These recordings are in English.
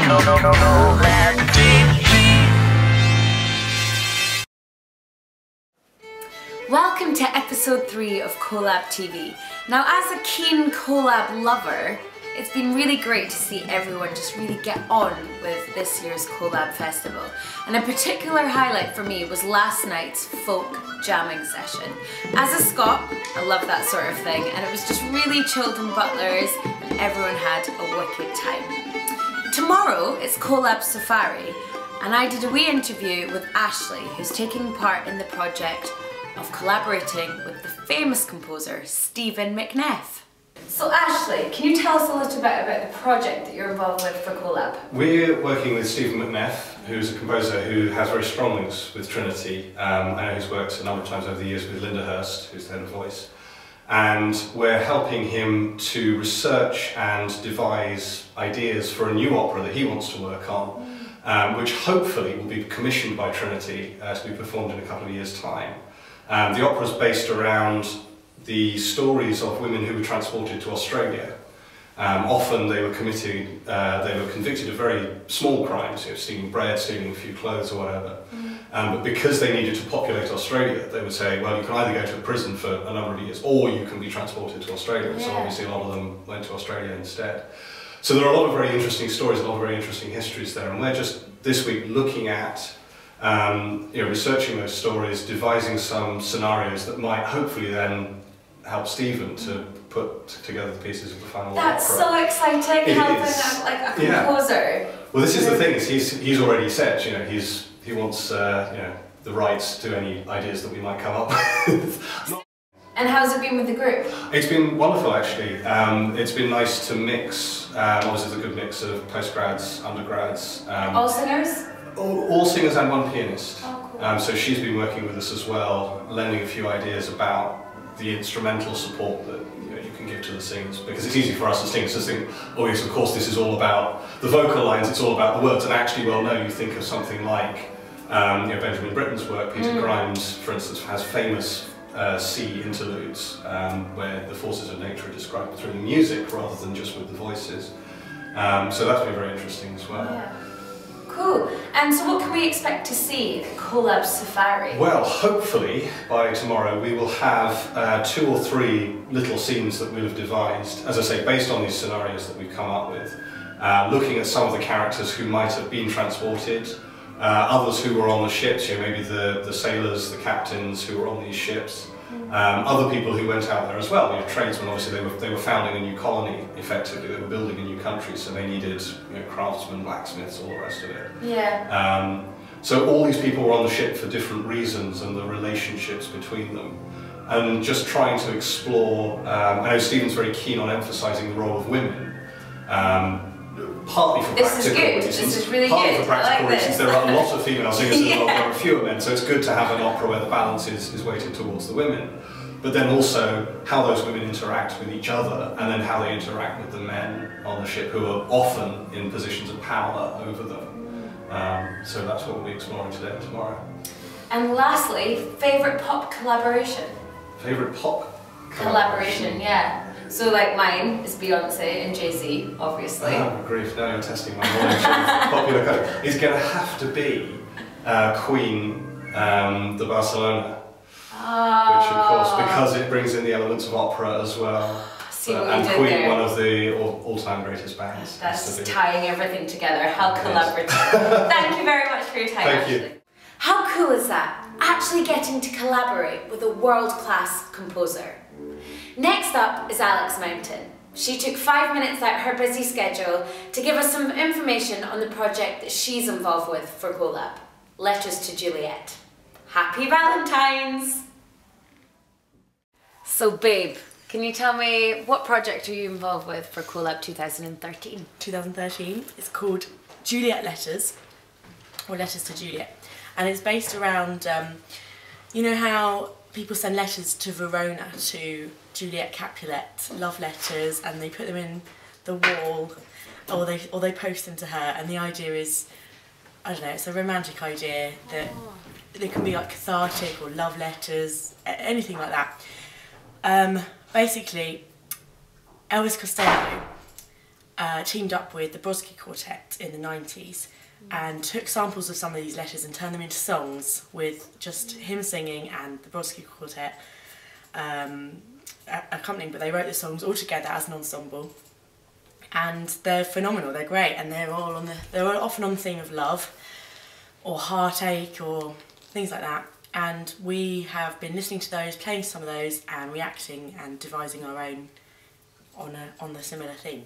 CoLab TV. Welcome to episode 3 of CoLab TV. Now, as a keen collab lover, it's been really great to see everyone just really get on with this year's CoLab Festival. And a particular highlight for me was last night's folk jamming session. As a Scot, I love that sort of thing, and it was just really chilled and butlers, and everyone had a wicked time. Tomorrow it's CoLab Safari, and I did a wee interview with Ashley, who's taking part in the project of collaborating with the famous composer Steven McNeff. So Ashley, can you tell us a little bit about the project that you're involved with for CoLab? We're working with Steven McNeff, who's a composer who has very strong links with Trinity. I know he's worked a number of times over the years with Linda Hurst, who's the head of voice. And we're helping him to research and devise ideas for a new opera that he wants to work on, which hopefully will be commissioned by Trinity to be performed in a couple of years' time. The opera is based around the stories of women who were transported to Australia. Often they were convicted of very small crimes, you know, stealing bread, stealing a few clothes or whatever. But because they needed to populate Australia, they would say, well, you can either go to prison for a number of years or you can be transported to Australia. Yeah. So obviously a lot of them went to Australia instead. So there are a lot of very interesting stories, a lot of very interesting histories there, and we're just this week looking at researching those stories, devising some scenarios that might hopefully then help Steven to put together the pieces of the final opera. That's so exciting, helping like a composer. Yeah. Well, this is the thing, is he's already said, you know, he wants the rights to any ideas that we might come up with. And how's it been with the group? It's been wonderful, actually. It's been nice to mix. Obviously, there's a good mix of postgrads, undergrads. All singers? All singers and one pianist. Oh, cool. So she's been working with us as well, lending a few ideas about the instrumental support that you can give to the singers, because it's easy for us as singers to think, oh yes, of course this is all about the vocal lines, it's all about the words, and actually, well, no, you think of something like Benjamin Britten's work. Peter Grimes, for instance, has famous sea interludes where the forces of nature are described through the music rather than just with the voices. So that's been very interesting as well. Yeah. Cool. And so what can we expect to see at CoLab Safari? Well, hopefully by tomorrow we will have 2 or 3 little scenes that we'll have devised, as I say, based on these scenarios that we've come up with, looking at some of the characters who might have been transported, others who were on the ships, maybe the sailors, the captains who were on these ships, other people who went out there as well, tradesmen. Obviously they were founding a new colony, effectively, they were building a new country, so they needed craftsmen, blacksmiths, all the rest of it. Yeah. So all these people were on the ship for different reasons and the relationships between them, and just trying to explore. I know Steven's very keen on emphasising the role of women, partly for practical reasons. This is really partly good. for practical reasons. There are a lot of female singers as well, there are fewer men, so it's good to have an opera where the balance is weighted towards the women. But then also how those women interact with each other, and then how they interact with the men on the ship, who are often in positions of power over them. So that's what we'll be exploring today and tomorrow. And lastly, favourite pop collaboration? Favourite pop collaboration? Yeah. So like mine is Beyonce and Jay-Z, obviously. Oh, grief, now you're testing my knowledge of popular culture. It's going to have to be Queen, the Barcelona. Which of course, because it brings in the elements of opera as well. And Queen, there. One of the all-time greatest bands. That's tying everything together. How collaborative. Thank you very much for your time, Thank Ashley. you. How cool is that? Actually getting to collaborate with a world-class composer. Next up is Alex Mountain. She took 5 minutes out of her busy schedule to give us some information on the project that she's involved with for CoLab. Letters to Juliet. Happy Valentine's! So babe, can you tell me what project are you involved with for CoLab 2013? 2013, it's called Juliet Letters, or Letters to Juliet, and it's based around, you know how people send letters to Verona to Juliet Capulet, love letters, and they put them in the wall, or they post them to her, and the idea is, I don't know, it's a romantic idea that they can be like cathartic or love letters, anything like that. Basically, Elvis Costello teamed up with the Brodsky Quartet in the 90s and took samples of some of these letters and turned them into songs with just him singing and the Brodsky Quartet accompanying, but they wrote the songs all together as an ensemble, and they're phenomenal, they're great, and they're often on the theme of love or heartache or things like that, and we have been listening to those, playing some of those and reacting and devising our own on the similar theme.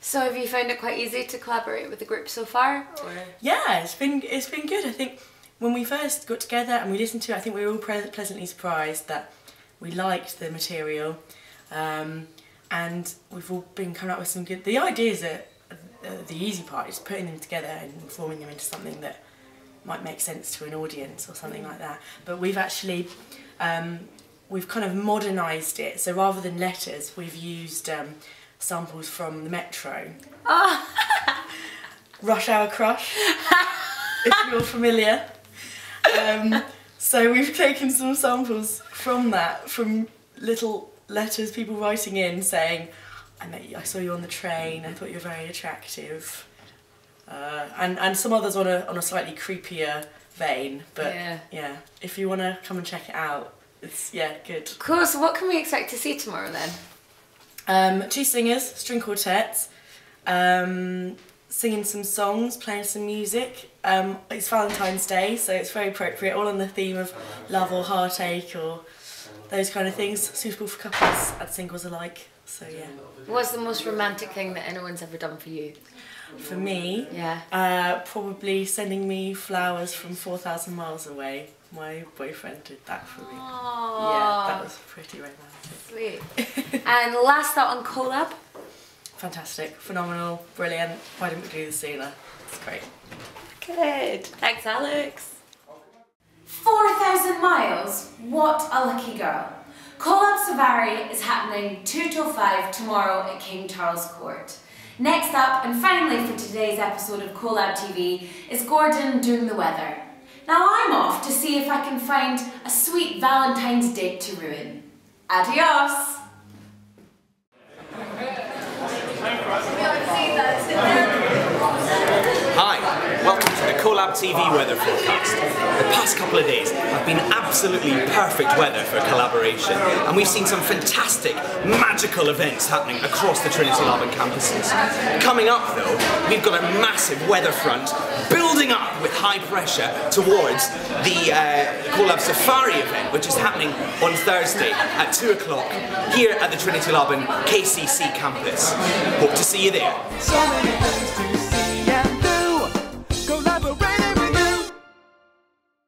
So have you found it quite easy to collaborate with the group so far? Or? Yeah, it's been good. I think when we first got together and we listened to it, I think we were all pleasantly surprised that we liked the material, and we've all been coming up with some good... The ideas are the easy part, is putting them together and forming them into something that might make sense to an audience or something like that. But we've actually, we've kind of modernised it, so rather than letters, we've used samples from the Metro. Oh. Rush Hour Crush, if you're familiar. So we've taken some samples from that, from little letters, people writing in saying, I saw you on the train, I thought you were very attractive. And some others on a slightly creepier vein, but yeah, if you want to come and check it out, it's, yeah, good. Cool, so what can we expect to see tomorrow then? 2 singers, string quartets, singing some songs, playing some music. It's Valentine's Day, so it's very appropriate, all on the theme of love or heartache or those kind of things, suitable for couples and singles alike, so yeah. What's the most romantic thing that anyone's ever done for you? For me, probably sending me flowers from 4,000 miles away. My boyfriend did that for me. Aww. Yeah, that was pretty romantic. Sweet. And last thought on CoLab? Fantastic, phenomenal, brilliant. Why didn't we do this sooner? It's great. Good. Thanks, Alex. 4,000 miles? What a lucky girl. CoLab Safari is happening 2 till 5 tomorrow at King Charles Court. Next up, and finally for today's episode of CoLab TV, is Gordon doing the weather. Now I'm off to see if I can find a sweet Valentine's date to ruin. Adios! Hi, welcome to the CoLab TV weather forecast. The past couple of days have been absolutely perfect weather for collaboration, and we've seen some fantastic, magical events happening across the Trinity Laban campuses. Coming up though, we've got a massive weather front building up with high pressure towards the CoLab Safari event, which is happening on Thursday at 2 o'clock here at the Trinity Laban KCC campus. Hope to see you there.